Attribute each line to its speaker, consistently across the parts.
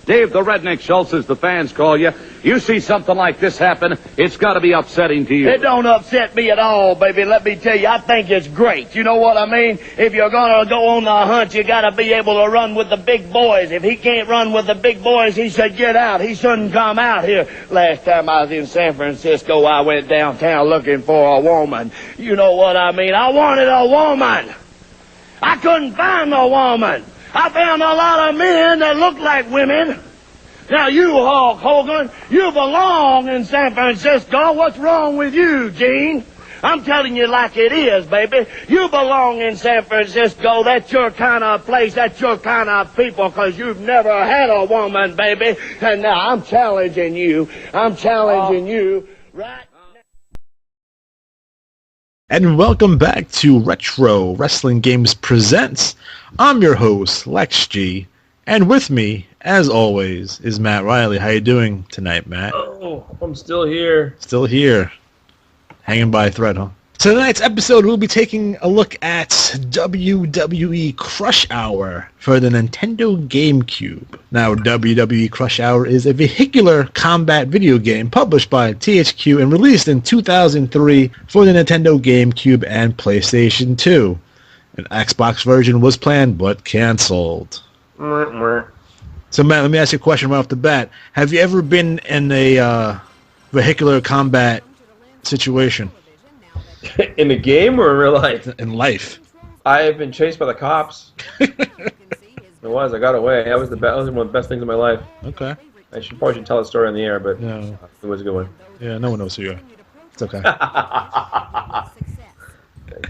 Speaker 1: Dave the Redneck Schultz, as the fans call you see something like this happen, it's got to be upsetting to you.
Speaker 2: It don't upset me at all, baby. Let me tell you, I think it's great. You know what I mean? If you're going to go on the hunt, you got to be able to run with the big boys. If he can't run with the big boys, he should get out. He shouldn't come out here. Last time I was in San Francisco, I went downtown looking for a woman. You know what I mean? I wanted a woman. I couldn't find a woman. I found a lot of men that look like women. Now, you, Hulk Hogan, you belong in San Francisco. What's wrong with you, Gene? I'm telling you like it is, baby. You belong in San Francisco. That's your kind of place. That's your kind of people, because you've never had a woman, baby. And now I'm challenging you. I'm challenging you right now.
Speaker 3: And welcome back to Retro Wrestling Games Presents. I'm your host, Lex G, and with me, as always, is Matt Riley. How you doing tonight, Matt?
Speaker 4: Oh, I'm still here.
Speaker 3: Still here. Hanging by a thread, huh? So tonight's episode, we'll be taking a look at WWE Crush Hour for the Nintendo GameCube. Now, WWE Crush Hour is a vehicular combat video game published by THQ and released in 2003 for the Nintendo GameCube and PlayStation 2. An Xbox version was planned, but canceled. So, Matt, let me ask you a question right off the bat. Have you ever been in a vehicular combat situation?
Speaker 4: In the game or in real life?
Speaker 3: In life.
Speaker 4: I have been chased by the cops. It was. I got away. That was one of the best things in my life.
Speaker 3: Okay.
Speaker 4: I probably should tell the story on the air, but
Speaker 3: No.
Speaker 4: It was a good one.
Speaker 3: Yeah, no one knows who you are. It's okay.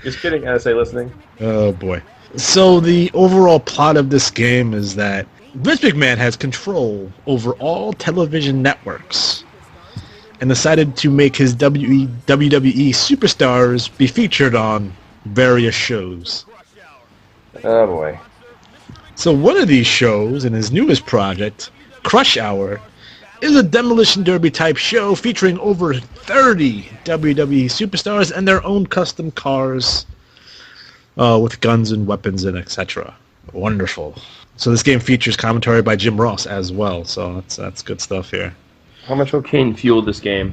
Speaker 4: Just kidding, NSA listening.
Speaker 3: Oh, boy. So the overall plot of this game is that Vince McMahon has control over all television networks and decided to make his WWE superstars be featured on various shows.
Speaker 4: Oh, boy.
Speaker 3: So one of these shows, in his newest project, Crush Hour, is a Demolition Derby type show featuring over 30 WWE superstars and their own custom cars with guns and weapons and etc. Wonderful. So this game features commentary by Jim Ross as well, so that's good stuff here.
Speaker 4: How much cocaine fueled this game?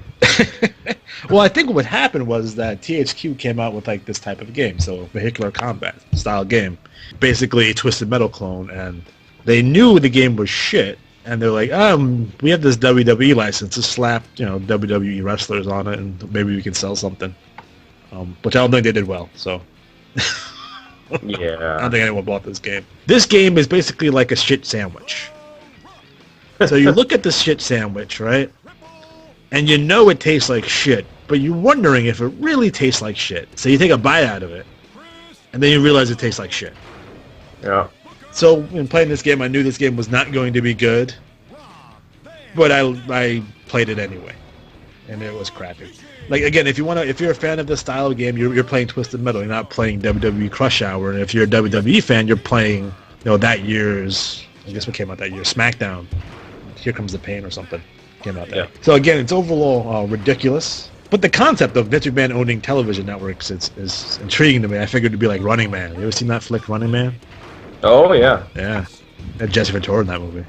Speaker 3: Well, I think what happened was that THQ came out with like this type of game, so a vehicular combat style game, basically a Twisted Metal clone, and they knew the game was shit, and they're like, we have this WWE license, just slap WWE wrestlers on it, and maybe we can sell something. Which I don't think they did well, so.
Speaker 4: Yeah.
Speaker 3: I don't think anyone bought this game. This game is basically like a shit sandwich. So you look at the shit sandwich, right? And you know it tastes like shit, but you're wondering if it really tastes like shit. So you take a bite out of it, and then you realize it tastes like shit.
Speaker 4: Yeah.
Speaker 3: So in playing this game, I knew this game was not going to be good, but I played it anyway, and it was crappy. Like again, if you're a fan of this style of game, you're playing Twisted Metal. You're not playing WWE Crush Hour. And if you're a WWE fan, you're playing that year's, I guess what came out that year, SmackDown. Here Comes the Pain or something came out there.
Speaker 4: Yeah.
Speaker 3: So again, it's overall ridiculous. But the concept of Vince McMahon owning television networks is intriguing to me. I figured it'd be like Running Man. You ever seen that flick, Running Man?
Speaker 4: Oh, yeah.
Speaker 3: Yeah. Had Jesse Ventura in that movie.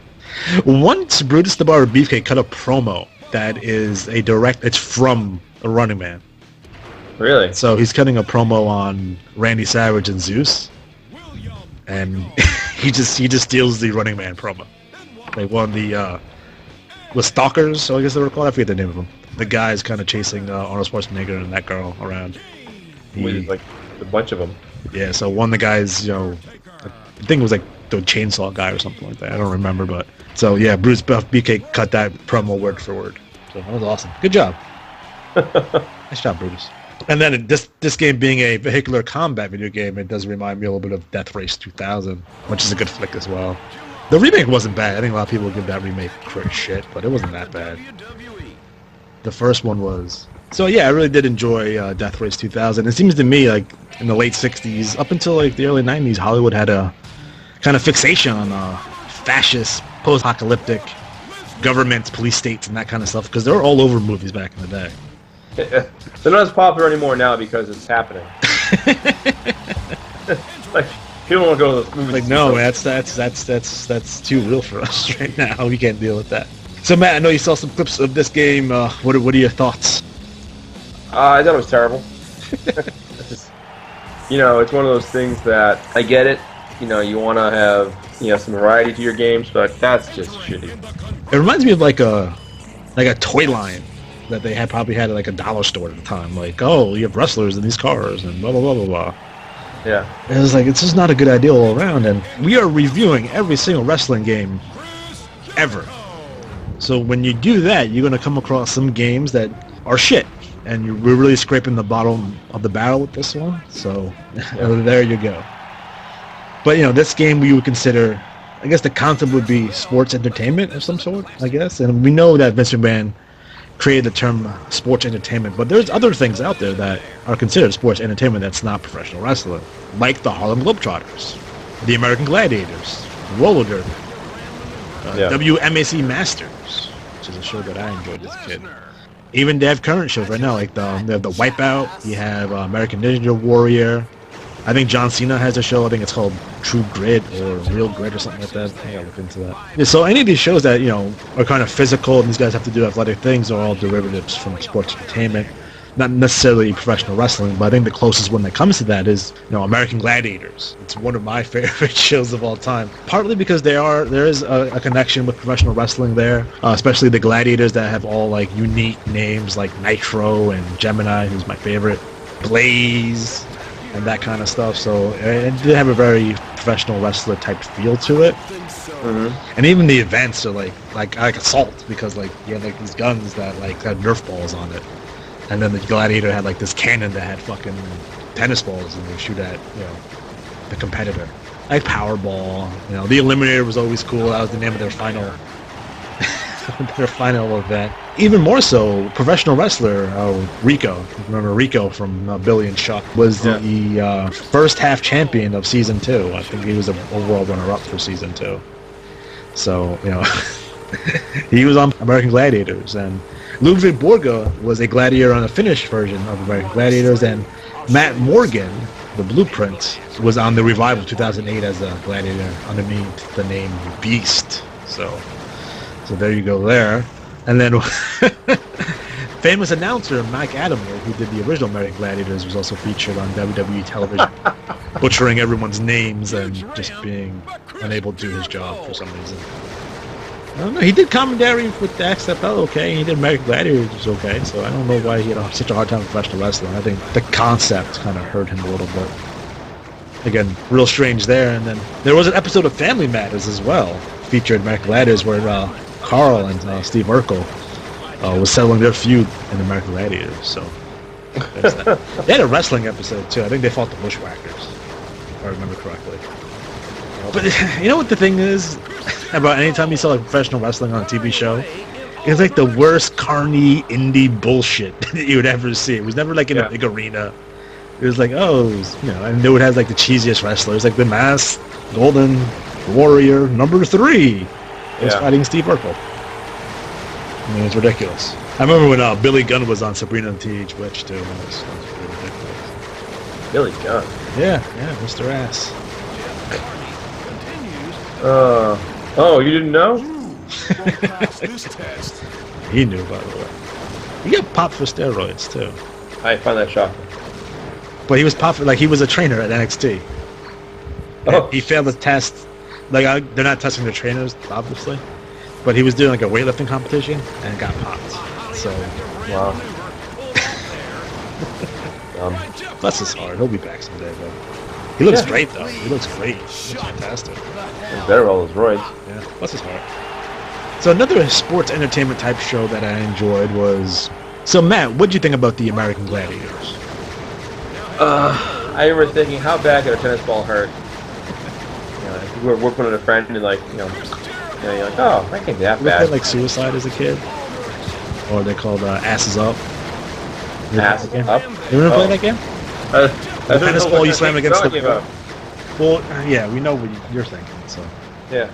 Speaker 3: Once Brutus the Barber Beefcake cut a promo that is it's from a Running Man.
Speaker 4: Really?
Speaker 3: So he's cutting a promo on Randy Savage and Zeus. And he just steals the Running Man promo. Like one of the Stalkers, so I guess they were called. I forget the name of them. The guy's kind of chasing Arnold Schwarzenegger and that girl around.
Speaker 4: With like a bunch of them.
Speaker 3: Yeah, so one of the guys, I think it was like the chainsaw guy or something like that. I don't remember, but so yeah, Bruce BK cut that promo word for word. So that was awesome. Good job. Nice job, Brutus. And then this game being a vehicular combat video game, it does remind me a little bit of Death Race 2000, which is a good flick as well. The remake wasn't bad. I think a lot of people give that remake crazy shit, but it wasn't that bad. The first one was. So yeah, I really did enjoy Death Race 2000. It seems to me like in the late 60s, up until like the early 90s, Hollywood had a kind of fixation on fascist, post-apocalyptic governments, police states, and that kind of stuff, because they were all over movies back in the day.
Speaker 4: They're not as popular anymore now because it's happening. Like People don't want to go to those movies.
Speaker 3: Like, no, man, that's too real for us right now. We can't deal with that. So, Matt, I know you saw some clips of this game. What are your thoughts?
Speaker 4: I thought it was terrible. It's just, it's one of those things that I get it. You want to have some variety to your games, but that's just shitty.
Speaker 3: It reminds me of like a toy line that they probably had at like a dollar store at the time. Like, oh, you have wrestlers in these cars and blah blah blah blah blah.
Speaker 4: Yeah.
Speaker 3: It was like, it's just not a good idea all around, and we are reviewing every single wrestling game ever. So when you do that, you're going to come across some games that are shit, and we're really scraping the bottom of the barrel with this one. So there you go. But this game we would consider, I guess the concept would be sports entertainment of some sort, I guess. And we know that Vince McMahon created the term sports entertainment, but there's other things out there that are considered sports entertainment that's not professional wrestling, like the Harlem Globetrotters, the American Gladiators, Roller Derby, WMAC Masters, which is a show that I enjoyed as a kid. Even they have current shows right now, like they have the Wipeout, you have American Ninja Warrior. I think John Cena has a show. I think it's called True Grit or Real Grit or something like that. I gotta look into that. Yeah, so any of these shows that are kind of physical and these guys have to do athletic things are all derivatives from sports entertainment, not necessarily professional wrestling. But I think the closest one that comes to that is American Gladiators. It's one of my favorite shows of all time. Partly because there is a connection with professional wrestling there, especially the Gladiators that have all like unique names like Nitro and Gemini, who's my favorite, Blaze, and that kind of stuff. So it did have a very professional wrestler type feel to it. Mm-hmm. And even the events are like Assault, because like you have like these guns that like had Nerf balls on it, and then the Gladiator had like this cannon that had fucking tennis balls, and they shoot at the competitor. Like Powerball, the Eliminator was always cool. That was the name of their final event. Even more so, professional wrestler Rico. Remember Rico from Billy and Chuck was the first half champion of season 2. I think he was an overall runner-up for season 2. So he was on American Gladiators, and Ludwig Borga was a gladiator on a Finnish version of American Gladiators, and Matt Morgan, the Blueprint, was on the Revival 2008 as a gladiator underneath the name Beast. So there you go there. And then famous announcer Mike Adamler, who did the original American Gladiators, was also featured on WWE television, butchering everyone's names and just being unable to do his job for some reason. I don't know. He did commentary with the XFL, okay. He did American Gladiators, okay. So I don't know why he had such a hard time with professional wrestling. I think the concept kind of hurt him a little bit. Again, real strange there. And then there was an episode of Family Matters as well, featured American Gladiators, where Carl and Steve Urkel was settling their feud in American Gladiators. So there's that. They had a wrestling episode too. I think they fought the Bushwhackers, if I remember correctly. But you know what the thing is about anytime you saw like professional wrestling on a TV show? It's like the worst carny indie bullshit that you would ever see. It was never like in a big arena. It was like, and they would have like the cheesiest wrestlers, like the Masked Golden Warrior #3. He was fighting Steve Urkel. I mean, it was ridiculous. I remember when Billy Gunn was on Sabrina the Teenage Witch too. It was pretty ridiculous.
Speaker 4: Billy Gunn.
Speaker 3: Yeah, Mr. Ass.
Speaker 4: Oh, you didn't know?
Speaker 3: He knew, by the way. He got popped for steroids too.
Speaker 4: I find that shocking.
Speaker 3: But he was popped like he was a trainer at NXT.
Speaker 4: Oh.
Speaker 3: He failed the test. Like they're not testing the trainers, obviously, but he was doing like a weightlifting competition and got popped. So,
Speaker 4: wow.
Speaker 3: Bless his heart. He'll be back someday, but he looks great though. He looks great. He looks fantastic.
Speaker 4: He's better with all those roids.
Speaker 3: Yeah, bless his heart. So another sports entertainment type show that I enjoyed was. So Matt, what did you think about the American Gladiators?
Speaker 4: I remember thinking, how bad could a tennis ball hurt? We were working with a friend, and you're like, you're like, oh, that can't be that
Speaker 3: You
Speaker 4: bad.
Speaker 3: played like Suicide as a kid, or they called Asses Up.
Speaker 4: Asses Up?
Speaker 3: You ever play that game?
Speaker 4: The
Speaker 3: tennis ball you slam against the
Speaker 4: wall.
Speaker 3: Well, yeah, we know what you're thinking. So.
Speaker 4: Yeah.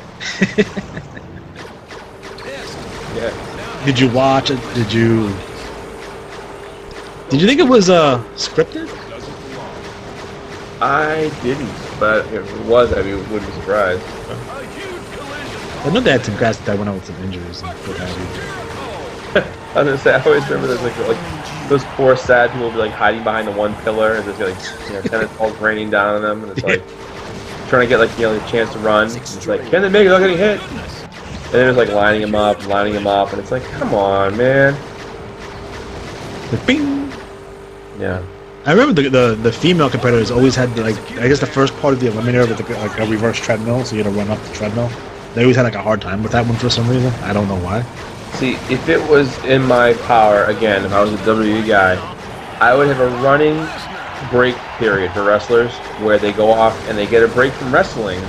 Speaker 4: Yeah.
Speaker 3: Did you watch it? Did you think it was scripted?
Speaker 4: I didn't. but if it was, I wouldn't be surprised.
Speaker 3: I know they had some guys that went out with some injuries and what have you.
Speaker 4: I was gonna say, I always remember there's like those poor sad people would be like hiding behind the one pillar, and there's like tennis balls raining down on them, and it's like trying to get like the chance to run. And it's like, can they make it without getting hit? And they're just like lining him up, and it's like, come on, man.
Speaker 3: Like, bing.
Speaker 4: Yeah.
Speaker 3: I remember the female competitors always had like, I guess the first part of the eliminator with like a reverse treadmill, so you had to run up the treadmill. They always had like a hard time with that one for some reason. I don't know why.
Speaker 4: See, if it was in my power, again, if I was a WWE guy, I would have a running break period for wrestlers where they go off and they get a break from wrestling,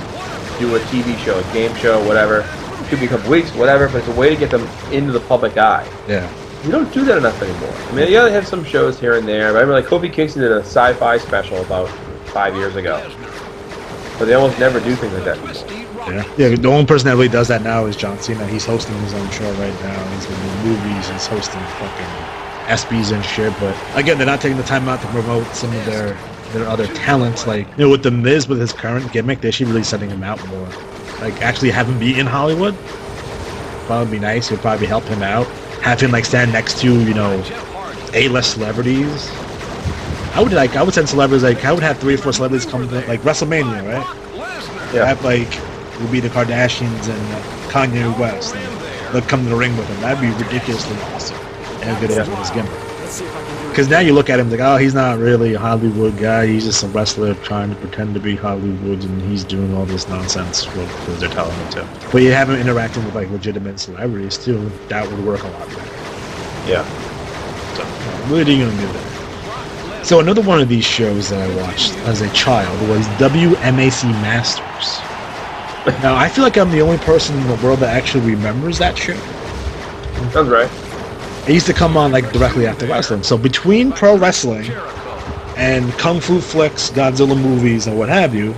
Speaker 4: do a TV show, a game show, whatever. It could be a couple weeks, whatever, but it's a way to get them into the public eye.
Speaker 3: Yeah.
Speaker 4: We don't do that enough anymore. I mean, yeah, they have some shows here and there, but I remember like Kofi Kingston did a sci-fi special about 5 years ago. But they almost never do things like that anymore.
Speaker 3: Yeah, the only person that really does that now is John Cena. He's hosting his own show right now. He's been in movies. He's hosting fucking ESPYs and shit. But again, they're not taking the time out to promote some of their other talents. Like, you know, with The Miz, with his current gimmick, they should really setting him out more. Like, actually have him be in Hollywood. Probably be nice. It would probably help him out. Have him like stand next to, you know, A-list celebrities. I would send celebrities, like I would have 3 or 4 celebrities come to like WrestleMania, right?
Speaker 4: Yeah.
Speaker 3: Have like would be the Kardashians and Kanye West. And they'll come to the ring with him. That'd be ridiculously awesome. And get over his gimmick. Because now you look at him like, oh, he's not really a Hollywood guy. He's just a wrestler trying to pretend to be Hollywood, and he's doing all this nonsense because they're telling him to. But you have him interacting with like legitimate celebrities too. That would work a lot better.
Speaker 4: Yeah.
Speaker 3: So, what are you gonna do there? So another one of these shows that I watched as a child was WMAC Masters. Now I feel like I'm the only person in the world that actually remembers that show.
Speaker 4: Sounds right.
Speaker 3: It used to come on like directly after wrestling. So between pro wrestling and kung fu flicks, Godzilla movies, and what have you,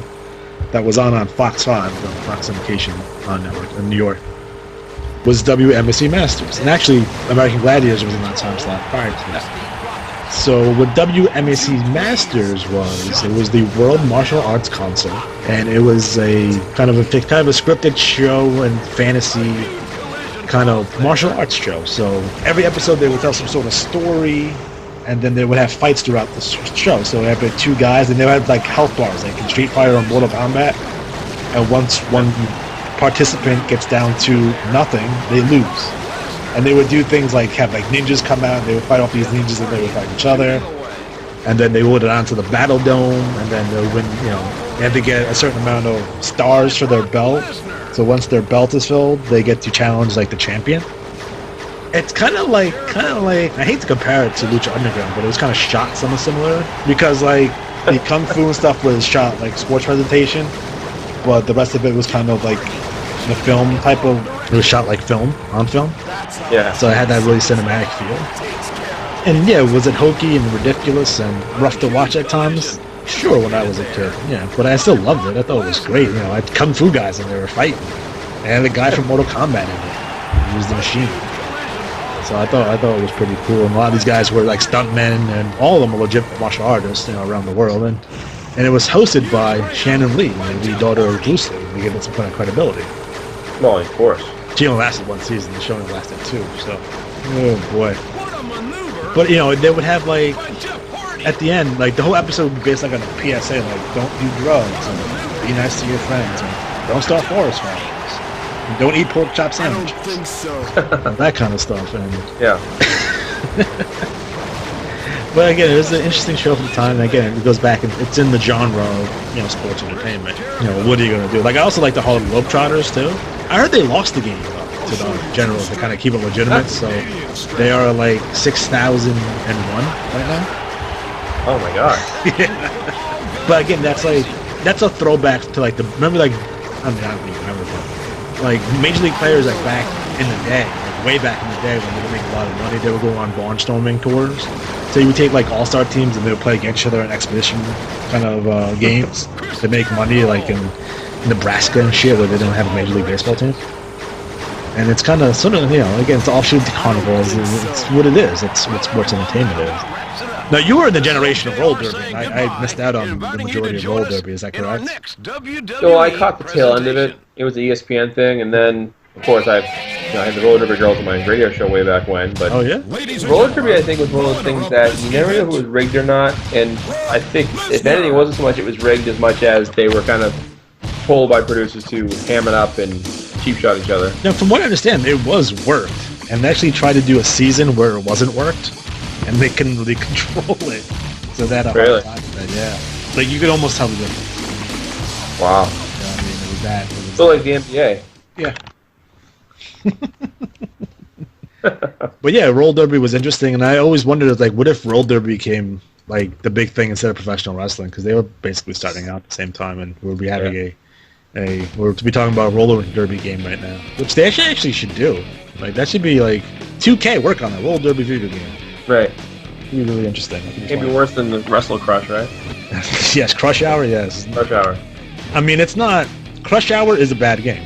Speaker 3: that was on Fox 5, the Fox Syndication network in New York, was WMAC Masters. And actually, American Gladiators was in that time slot prior to that. So what WMAC Masters was the World Martial Arts Council, and it was a kind of a scripted show and fantasy kind of martial arts show. So every episode they would tell some sort of story, and then they would have fights throughout the show. So they have 2 guys, and they would have like health bars, like in Street Fighter or Mortal Kombat. And once one participant gets down to nothing, they lose. And they would do things like have like ninjas come out, and they would fight off these ninjas, and they would fight each other. And then they would it onto the battle dome, and then they would win. You know, they had to get a certain amount of stars for their belt. So once their belt is filled, they get to challenge like the champion. It's kind of like I hate to compare it to Lucha Underground, but it was kind of shot somewhat similar because like the kung fu and stuff was shot like sports presentation, but the rest of it was kind of like the film type of. It was shot like film on film.
Speaker 4: Yeah.
Speaker 3: So it had that really cinematic feel. And yeah, was it hokey and ridiculous and rough to watch at times? Sure, when I was a kid, yeah, but I still loved it. I thought it was great. You know, I had kung fu guys and they were fighting. And the guy from Mortal Kombat in it. He was the machine. So I thought it was pretty cool. And a lot of these guys were like stuntmen, and all of them were legitimate martial artists, you know, around the world. And it was hosted by Shannon Lee, the daughter of Bruce Lee. They gave it some kind of credibility.
Speaker 4: Well, of course.
Speaker 3: She only lasted 1 season. The show only lasted 2. So, oh boy. But you know, they would have like. At the end, like the whole episode would be based like on a PSA, like don't do drugs, and be nice to your friends, and don't start forest fires, and don't eat pork chop sandwiches. I don't think so. That kind of stuff, and
Speaker 4: yeah.
Speaker 3: But again, it was an interesting show for the time. And again, it goes back and it's in the genre of, you know, sports entertainment. You know, what are you gonna do? Like I also like the Harlem Globetrotters too. I heard they lost the game though, to the generals to kind of keep it legitimate, so they are like 6,001 right now.
Speaker 4: Oh my god.
Speaker 3: Yeah. But again, that's a throwback to like remember like I don't even remember, but like Major League players like back in the day, like way back in the day when they would make a lot of money, they would go on barnstorming tours. So you would take like all-star teams and they would play against each other in expedition kind of games to make money, like in Nebraska and shit where they don't have a Major League Baseball team. And it's kind of sort of, you know, again, it's offshoot of the carnival. It's what it is. It's what sports entertainment is. Now you were in the generation of roller derby. I missed out on the majority of roller derby. Is that correct?
Speaker 4: So I caught the tail end of it. It was the ESPN thing, and then of course I had the roller derby girls on my radio show way back when. But
Speaker 3: Oh yeah.
Speaker 4: roller derby, I think, was one of those things that you never knew if it was rigged or not. And I think, if anything, it wasn't so much it was rigged as much as they were kind of told by producers to ham it up and cheap shot each other.
Speaker 3: Now, from what I understand, it was worked, and they actually tried to do a season where it wasn't worked, and they couldn't really control it. So that
Speaker 4: Really?
Speaker 3: hard time with it, yeah. Like you could almost tell the difference.
Speaker 4: Wow.
Speaker 3: You know what I mean, it was that. It was
Speaker 4: So like the NBA.
Speaker 3: Yeah. But yeah, roller derby was interesting, and I always wondered, like, what if roller derby became like the big thing instead of professional wrestling? Because they were basically starting out at the same time, and we'll be having we're to be talking about a roller derby game right now, which they actually should do. Like that should be like 2K work on a roller derby video game.
Speaker 4: Right.
Speaker 3: It'd be really interesting.
Speaker 4: Can't be worse than the Wrestle Crush, right?
Speaker 3: Yes, Crush Hour. Yes.
Speaker 4: Crush Hour.
Speaker 3: I mean, it's not. Crush Hour is a bad game.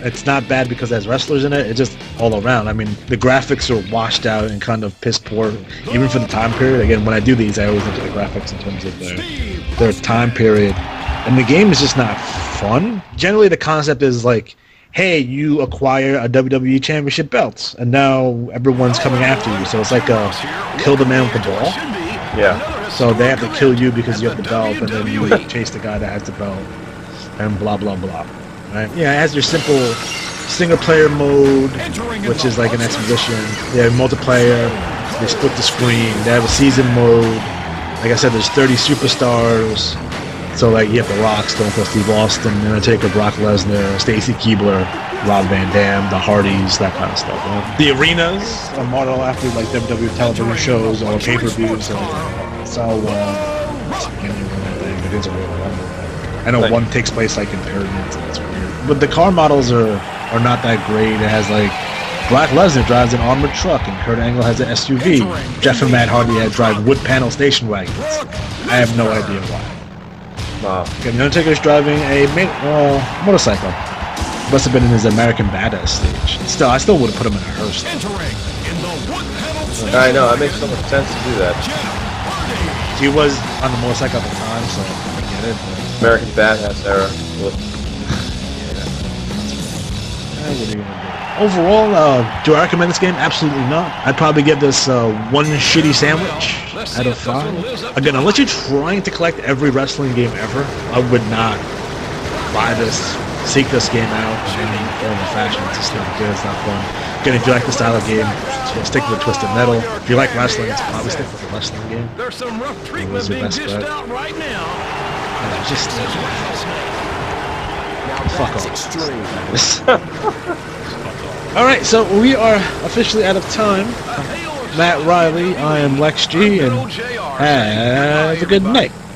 Speaker 3: It's not bad because there's wrestlers in it. It's just all around. I mean, the graphics are washed out and kind of piss poor, even for the time period. Again, when I do these, I always look at the graphics in terms of their time period. And the game is just not fun. Generally, the concept is like, hey, you acquire a WWE Championship belt, and now everyone's coming after you. So it's like a kill the man with the ball.
Speaker 4: Yeah.
Speaker 3: So they have to kill you because you have the belt, and then you chase the guy that has the belt, and blah, blah, blah. Right? Yeah, it has your simple single-player mode, which is like an exposition. They have multiplayer. They split the screen. They have a season mode. Like I said, there's 30 superstars. So like you have the Rock, Stone Cold Steve Austin, Undertaker, Brock Lesnar, Stacy Keibler, Rob Van Dam, the Hardys, that kind of stuff. Right? The arenas are modeled after like WWE television shows or pay-per-views. So it is a real one. I know one takes place like in pyramids, and it's weird. But the car models are not that great. It has like Brock Lesnar drives an armored truck, and Kurt Angle has an SUV. Jeff and Matt Hardy drive wood panel station wagons. I have no idea why.
Speaker 4: Wow.
Speaker 3: Okay, the Undertaker's driving a motorcycle. Must have been in his American Badass stage. Still, I still would have put him in a hearse.
Speaker 4: I know, that makes so much sense to do that.
Speaker 3: He was on the motorcycle at the time, so I get it. But
Speaker 4: American Badass era.
Speaker 3: what are you gonna do? Overall, do I recommend this game? Absolutely not. I'd probably give this one shitty sandwich out of 5. Again, unless you're trying to collect every wrestling game ever, I would not buy this, seek this game out in any form or fashion. It's just not good, it's not fun. Again, if you like the style of game, stick with Twisted Metal. If you like wrestling, it's probably stick with the wrestling game.
Speaker 5: There's some rough treatment
Speaker 3: your
Speaker 5: being
Speaker 3: best
Speaker 5: dished
Speaker 3: bet.
Speaker 5: out right now.
Speaker 3: Just fuck off. Alright, so we are officially out of time. Matt Riley, I am Lex G, and have a good night.